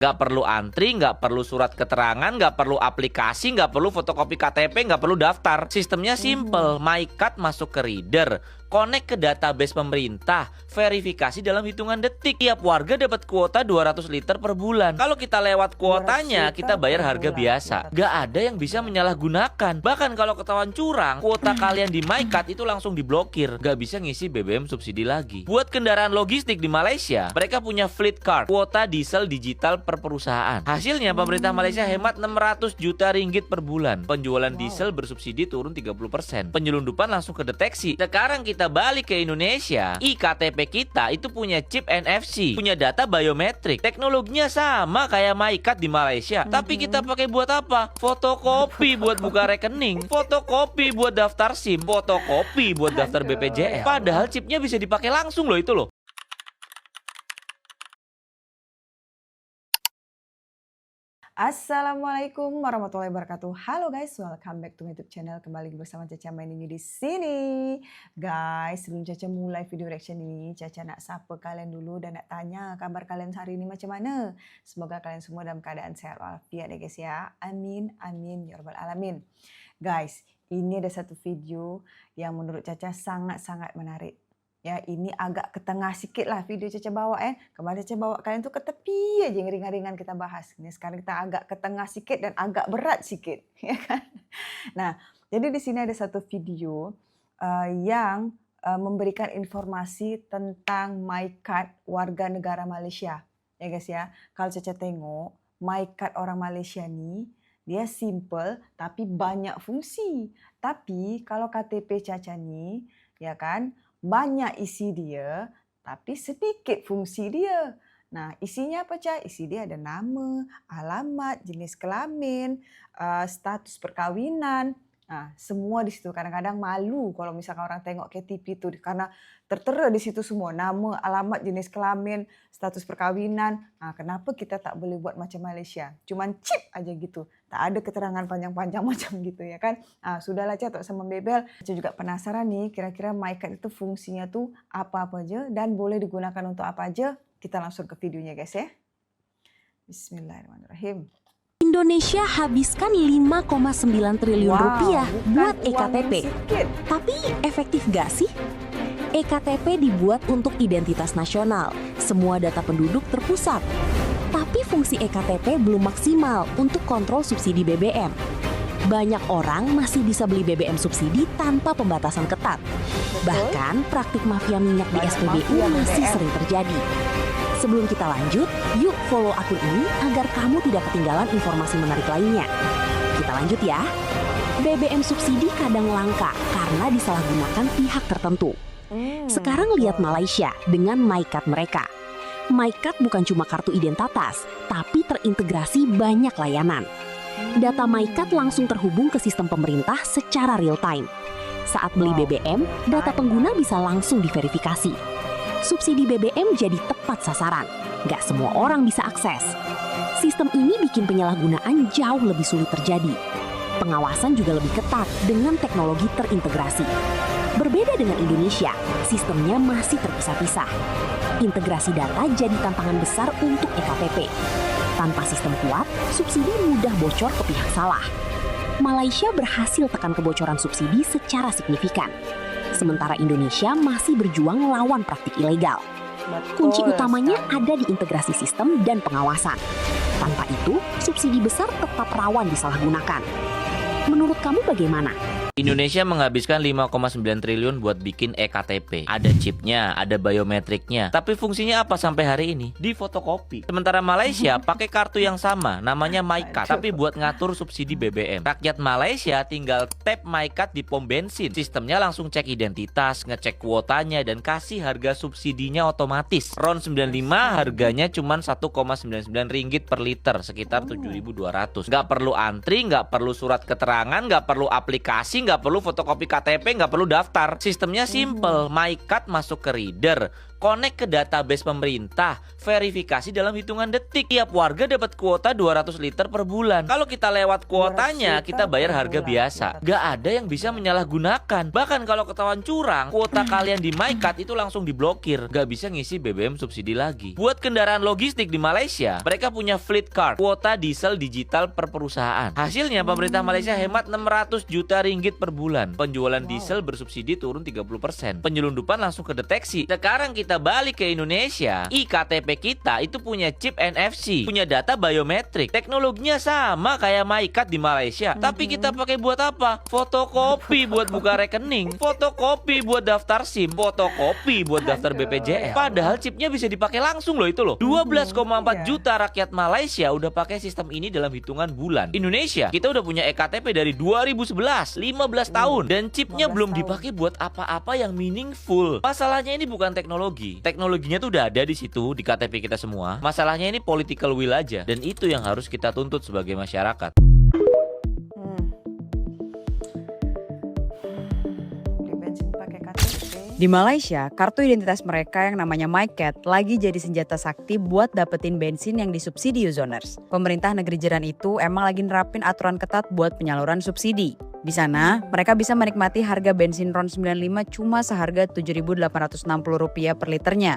Nggak perlu antri, nggak perlu surat keterangan, nggak perlu aplikasi, nggak perlu fotokopi KTP, nggak perlu daftar. Sistemnya simple, MyCard masuk ke reader, connect ke database pemerintah, verifikasi dalam hitungan detik. Tiap warga dapat kuota 200 liter per bulan. Kalau kita lewat kuotanya, kita bayar harga biasa. Nggak ada yang bisa menyalahgunakan. Bahkan kalau ketahuan curang, kuota kalian di MyCard itu langsung diblokir. Nggak bisa ngisi BBM subsidi lagi. Buat kendaraan logistik di Malaysia, mereka punya fleet card, kuota diesel digital per perusahaan. Hasilnya pemerintah Malaysia hemat 600 juta ringgit per bulan. Penjualan diesel bersubsidi turun 30%. Penyelundupan langsung kedeteksi. Sekarang kita balik ke Indonesia. iKTP kita itu punya chip NFC, punya data biometrik. Teknologinya sama kayak MyCard di Malaysia. Tapi kita pakai buat apa? Fotokopi buat buka rekening, fotokopi buat daftar SIM, fotokopi buat daftar BPJS. Padahal chipnya bisa dipakai langsung loh itu loh. Assalamualaikum warahmatullahi wabarakatuh. Halo guys, welcome back to my YouTube channel. Kembali bersama Caca Maininyu di sini. Guys, sebelum Caca mulai video reaction ini, Caca nak sapa kalian dulu dan nak tanya kabar kalian hari ini macam mana. Semoga kalian semua dalam keadaan sehat walafiat ya guys ya. Amin, amin ya rabbal alamin. Guys, ini ada satu video yang menurut Caca sangat-sangat menarik. Ya, ini agak ke tengah sikit lah video Caca bawa Kemarin Caca bawa kalian tuh ke tepi aja yang ringan-ringan kita bahas. Ini sekarang kita agak ke tengah sikit dan agak berat sikit, ya kan? Nah, jadi di sini ada satu video yang memberikan informasi tentang MyCard warga negara Malaysia. Ya guys ya, kalau Caca tengok MyCard orang Malaysia ni dia simple tapi banyak fungsi. Tapi kalau KTP Caca ni, ya kan, banyak isi dia, tapi sedikit fungsi dia. Nah, isinya apa, Cak? Isi dia ada nama, alamat, jenis kelamin, status perkahwinan. Nah, semua di situ. Kadang-kadang malu kalau misalkan orang tengok KTP itu karena tertera di situ semua. Nama, alamat, jenis kelamin, status perkahwinan. Nah, kenapa kita tak boleh buat macam Malaysia? Cuman chip aja gitu. Tak ada keterangan panjang-panjang macam gitu ya kan. Sudahlah Cak, tak usah membebel. Saya juga penasaran nih, kira-kira MyCard itu fungsinya tuh apa-apa aja dan boleh digunakan untuk apa aja. Kita langsung ke videonya guys ya. Bismillahirrahmanirrahim. Indonesia habiskan 5,9 triliun rupiah buat EKTP. Tapi efektif gak sih? EKTP dibuat untuk identitas nasional. Semua data penduduk terpusat. Tapi fungsi EKTP belum maksimal untuk kontrol subsidi BBM. Banyak orang masih bisa beli BBM subsidi tanpa pembatasan ketat. Bahkan praktik mafia minyak di SPBU masih sering terjadi. Sebelum kita lanjut, yuk follow akun ini agar kamu tidak ketinggalan informasi menarik lainnya. Kita lanjut ya. BBM subsidi kadang langka karena disalahgunakan pihak tertentu. Sekarang lihat Malaysia dengan MyCard mereka. MyCard bukan cuma kartu identitas, tapi terintegrasi banyak layanan. Data MyCard langsung terhubung ke sistem pemerintah secara real time. Saat beli BBM, data pengguna bisa langsung diverifikasi. Subsidi BBM jadi tepat sasaran. Nggak semua orang bisa akses. Sistem ini bikin penyalahgunaan jauh lebih sulit terjadi. Pengawasan juga lebih ketat dengan teknologi terintegrasi. Berbeda dengan Indonesia, sistemnya masih terpisah-pisah. Integrasi data jadi tantangan besar untuk EKTP. Tanpa sistem kuat, subsidi mudah bocor ke pihak salah. Malaysia berhasil tekan kebocoran subsidi secara signifikan. Sementara Indonesia masih berjuang lawan praktik ilegal. Kunci utamanya ada di integrasi sistem dan pengawasan. Tanpa itu, subsidi besar tetap rawan disalahgunakan. Menurut kamu bagaimana? Indonesia menghabiskan 5,9 triliun buat bikin EKTP. Ada chipnya, ada biometriknya. Tapi fungsinya apa sampai hari ini? Di fotokopi. Sementara Malaysia pakai kartu yang sama, namanya MyCard, tapi buat ngatur subsidi BBM. Rakyat Malaysia tinggal tap MyCard di pom bensin. Sistemnya langsung cek identitas, ngecek kuotanya, dan kasih harga subsidinya otomatis. RON 95 harganya cuma 1,99 ringgit per liter, sekitar 7.200. Nggak perlu antri, nggak perlu surat keterangan, nggak perlu aplikasi, nggak perlu fotokopi KTP, nggak perlu daftar. Sistemnya simple, MyCard masuk ke reader, connect ke database pemerintah, verifikasi dalam hitungan detik. Tiap warga dapat kuota 200 liter per bulan. Kalau kita lewat kuotanya, 200 kita bayar per harga bulan. biasa. Gak ada yang bisa menyalahgunakan. Bahkan kalau ketahuan curang, kuota kalian di MyCard itu langsung diblokir. Gak bisa ngisi BBM subsidi lagi. Buat kendaraan logistik di Malaysia, mereka punya fleet card, kuota diesel digital per perusahaan. Hasilnya pemerintah Malaysia hemat 600 juta ringgit per bulan. Penjualan diesel bersubsidi turun 30%. Penyelundupan langsung kedeteksi. Sekarang kita balik ke Indonesia. iKTP kita itu punya chip NFC, punya data biometrik. Teknologinya sama kayak MyCard di Malaysia. Tapi kita pakai buat apa? Fotokopi buat buka rekening, fotokopi buat daftar SIM, fotokopi buat daftar BPJS. Padahal chipnya bisa dipakai langsung loh itu loh. 12,4 juta rakyat Malaysia udah pakai sistem ini dalam hitungan bulan. Indonesia, kita udah punya eKTP dari 2011, 15 tahun. Dan chipnya 15 belum tahun. dipakai buat apa-apa yang meaningful. Masalahnya ini bukan teknologi. Teknologinya tuh udah ada di situ, di KTP kita semua. Masalahnya ini political will aja. Dan itu yang harus kita tuntut sebagai masyarakat. Beli bensin pakai KTP. Di Malaysia, kartu identitas mereka yang namanya MyCard lagi jadi senjata sakti buat dapetin bensin yang disubsidi Uzoners. Pemerintah negeri jiran itu emang lagi nerapin aturan ketat buat penyaluran subsidi. Di sana, mereka bisa menikmati harga bensin RON 95 cuma seharga Rp7.860 per liternya.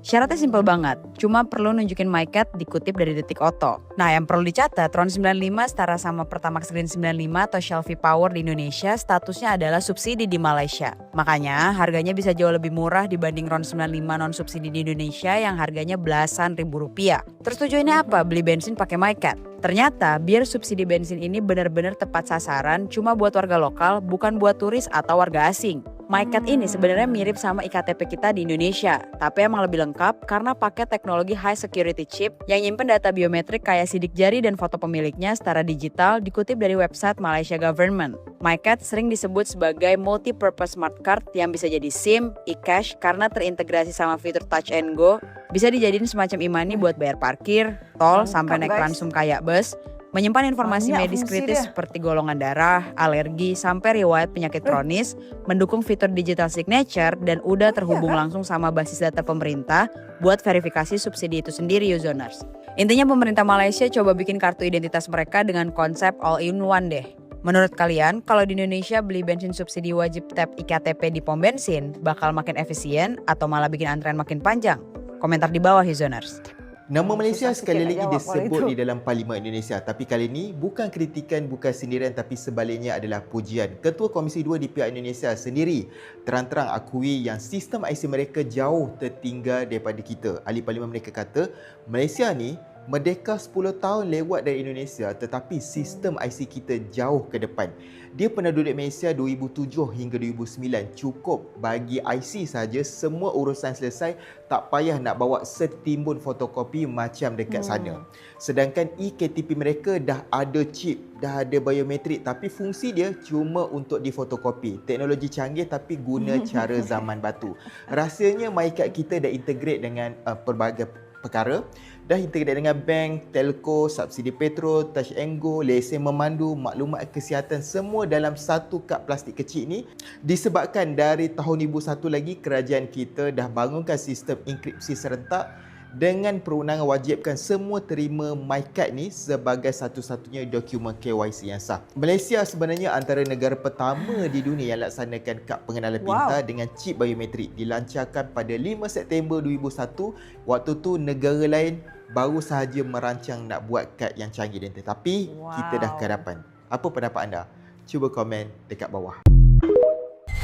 Syaratnya simpel banget, cuma perlu nunjukin MyCard dikutip dari Detik Auto. Nah, yang perlu dicatat, RON 95 setara sama Pertamax Green 95 atau Shell V-Power di Indonesia statusnya adalah subsidi di Malaysia. Makanya, harganya bisa jauh lebih murah dibanding RON 95 non-subsidi di Indonesia yang harganya belasan ribu rupiah. Terus tujuannya apa beli bensin pakai MyCard? Ternyata, biar subsidi bensin ini benar-benar tepat sasaran cuma buat warga lokal, bukan buat turis atau warga asing. MyCard ini sebenarnya mirip sama iKTP kita di Indonesia, tapi emang lebih lengkap karena pakai teknologi high security chip yang nyimpen data biometrik kayak sidik jari dan foto pemiliknya secara digital dikutip dari website Malaysia Government. MyCard sering disebut sebagai multi-purpose smart card yang bisa jadi SIM, e-cash karena terintegrasi sama fitur Touch and Go, bisa dijadiin semacam e-money buat bayar parkir, tol, sampai naik guys. ransum kayak bus. Menyimpan informasi Banyak medis fungsi kritis dia. seperti golongan darah, alergi, sampai riwayat penyakit kronis, mendukung fitur digital signature, dan udah terhubung langsung sama basis data pemerintah buat verifikasi subsidi itu sendiri Uzoners. Intinya pemerintah Malaysia coba bikin kartu identitas mereka dengan konsep all-in-one deh. Menurut kalian, kalau di Indonesia beli bensin subsidi wajib tap iKTP di pom bensin, bakal makin efisien atau malah bikin antrean makin panjang? Komentar di bawah Uzoners. Nama Malaysia Susah sikit sekali nak lagi jawab kalau disebut itu. di dalam Parlimen Indonesia. Tapi kali ini bukan kritikan, bukan sindiran, tapi sebaliknya adalah pujian. Ketua Komisi 2 DPR Indonesia sendiri terang-terang akui yang sistem IC mereka jauh tertinggal daripada kita. Ahli Parlimen mereka kata, Malaysia ni merdeka 10 tahun lewat dari Indonesia tetapi sistem IC kita jauh ke depan. Dia pernah duduk Malaysia 2007 hingga 2009. Cukup bagi IC saja semua urusan selesai, tak payah nak bawa setimbun fotokopi macam dekat sana. Sedangkan eKTP mereka dah ada chip, dah ada biometrik tapi fungsi dia cuma untuk difotokopi. Teknologi canggih tapi guna cara zaman batu. Rasanya MyCard kita dah integrate dengan pelbagai perkara. Dah integrate dengan bank, telco, subsidi petrol, touch and go, lesen memandu, maklumat kesihatan semua dalam satu kad plastik kecil ni. Disebabkan dari tahun 2001 lagi kerajaan kita dah bangunkan sistem enkripsi serentak dengan perundangan wajibkan semua terima MyCard ni sebagai satu-satunya dokumen KYC yang sah. Malaysia sebenarnya antara negara pertama di dunia yang laksanakan kad pengenalan pintar dengan chip biometrik. Dilancarkan pada 5 September 2001. Waktu tu negara lain baru sahaja merancang nak buat kad yang canggih dan tetapi kita dah ke hadapan. Apa pendapat anda? Cuba komen dekat bawah.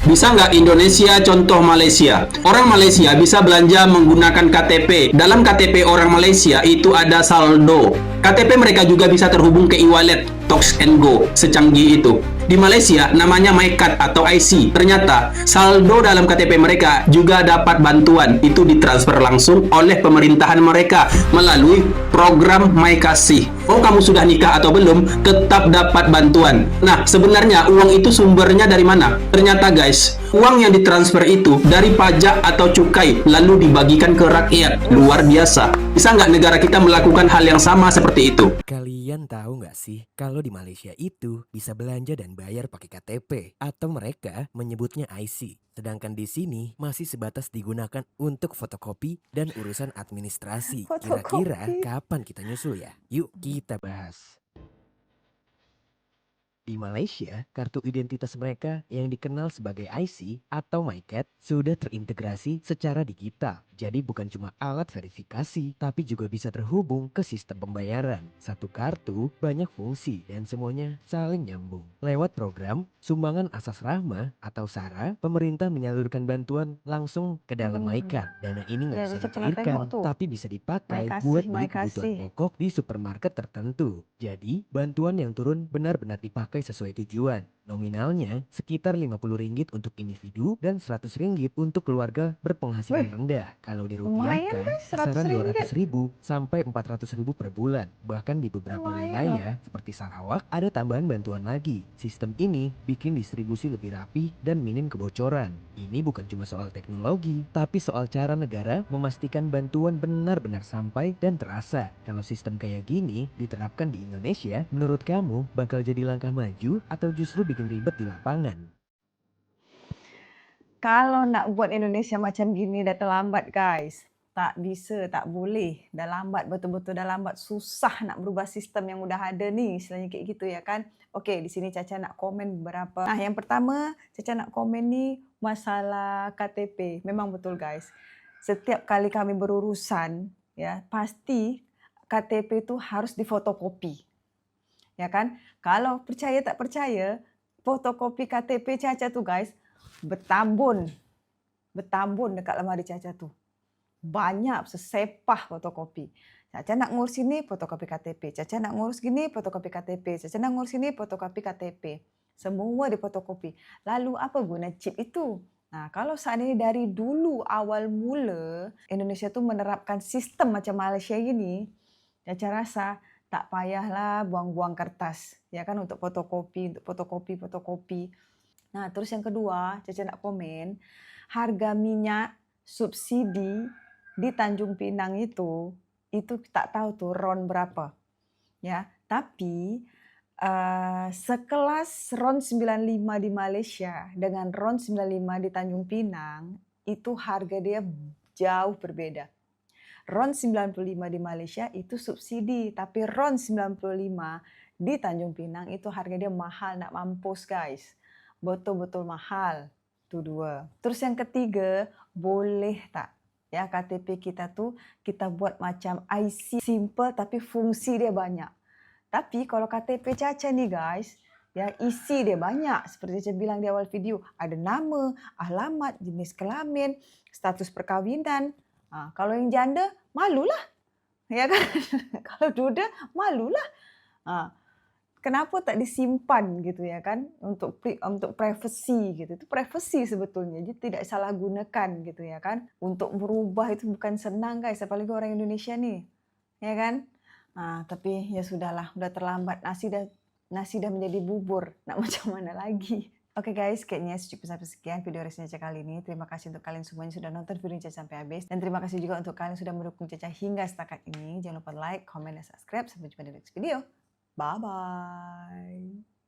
Bisa nggak Indonesia contoh Malaysia? Orang Malaysia bisa belanja menggunakan KTP. Dalam KTP orang Malaysia itu ada saldo. KTP mereka juga bisa terhubung ke e-wallet, Touch and Go, secanggih itu. Di Malaysia namanya MyCard atau IC. Ternyata saldo dalam KTP mereka juga dapat bantuan. Itu ditransfer langsung oleh pemerintahan mereka melalui program MyKasih. Oh, kamu sudah nikah atau belum, tetap dapat bantuan. Nah, sebenarnya uang itu sumbernya dari mana? Ternyata guys, uang yang ditransfer itu dari pajak atau cukai lalu dibagikan ke rakyat. Luar biasa. Bisa nggak negara kita melakukan hal yang sama seperti itu? Kalian tahu nggak sih kalau di Malaysia itu bisa belanja dan bayar pakai KTP atau mereka menyebutnya IC. Sedangkan di sini masih sebatas digunakan untuk fotokopi dan urusan administrasi. Kira-kira Fotokopi. kapan kita nyusul ya? Yuk kita bahas. Di Malaysia, kartu identitas mereka yang dikenal sebagai IC atau MyCat sudah terintegrasi secara digital. Jadi bukan cuma alat verifikasi, tapi juga bisa terhubung ke sistem pembayaran. Satu kartu, banyak fungsi dan semuanya saling nyambung. Lewat program Sumbangan Asas Rahma atau SARA, pemerintah menyalurkan bantuan langsung ke dalam MyCat. Dana ini nggak Ya, bisa saya pernah dicairkan, tengok tuh. tapi bisa dipakai Makasih, buat beli makasih. kebutuhan pokok di supermarket tertentu. Jadi, bantuan yang turun benar-benar dipakai sesuai tujuan. Nominalnya sekitar RM50 untuk individu dan RM100 untuk keluarga berpenghasilan Wih, rendah. Kalau lumayan dirupiahkan, guys, kisaran RM100. RM200.000 sampai RM400.000 per bulan. Bahkan di beberapa Lumayan wilayah seperti Sarawak ada tambahan bantuan lagi. Sistem ini bikin distribusi lebih rapi dan minim kebocoran. Ini bukan cuma soal teknologi, tapi soal cara negara memastikan bantuan benar-benar sampai dan terasa. Kalau sistem kayak gini diterapkan di Indonesia, menurut kamu bakal jadi langkah maju atau justru bikin ribet di lapangan? Kalau nak buat Indonesia macam gini dah terlambat guys. Tak bisa, tak boleh. Dah lambat, betul-betul dah lambat. Susah nak berubah sistem yang udah ada ni. Istilahnya kayak gitu ya kan. Okey, di sini Caca nak komen beberapa. Nah, yang pertama Caca nak komen ni masalah KTP. Memang betul guys. Setiap kali kami berurusan, ya pasti KTP itu harus difotokopi. Ya kan? Kalau percaya tak percaya, fotokopi KTP Caca tu guys, bertambun dekat lemari Caca tu. Banyak sesepah fotokopi. Caca nak ngurus ini fotokopi KTP. Caca nak ngurus gini fotokopi KTP. Caca nak ngurus ini fotokopi KTP. Semua difotokopi. Lalu apa guna chip itu? Nah, kalau seandainya dari dulu awal mula Indonesia tu menerapkan sistem macam Malaysia ini, Caca rasa tak payahlah buang-buang kertas, ya kan, untuk fotokopi. Nah, terus yang kedua, Caca nak komen, harga minyak subsidi di Tanjung Pinang itu tak tahu tuh RON berapa. Ya, tapi sekelas RON 95 di Malaysia dengan RON 95 di Tanjung Pinang, itu harga dia jauh berbeda. RON 95 di Malaysia itu subsidi, tapi RON 95 di Tanjung Pinang itu harga dia mahal nak mampus guys. Betul-betul mahal. Itu dua. Terus yang ketiga, boleh tak ya KTP kita tu kita buat macam IC simple tapi fungsi dia banyak. Tapi kalau KTP Caca ni guys, ya isi dia banyak. Seperti saya bilang di awal video, ada nama, alamat, jenis kelamin, status perkahwinan. Kalau yang janda, malulah. Ya kan? Kalau duda, malulah. Kenapa tak disimpan gitu ya kan, untuk privacy gitu. Itu privacy sebetulnya, jadi tidak salah gunakan gitu ya kan. Untuk merubah itu bukan senang guys, apalagi orang Indonesia nih, ya kan. Tapi ya sudahlah, udah terlambat, nasi dah menjadi bubur, nak macam mana lagi. Oke guys, kayaknya cukup sampai sekian video reaction Caca kali ini. Terima kasih untuk kalian semuanya sudah nonton video Caca sampai habis. Dan terima kasih juga untuk kalian sudah mendukung Caca hingga setakat ini. Jangan lupa like, comment, dan subscribe. Sampai jumpa di next video. Bye-bye.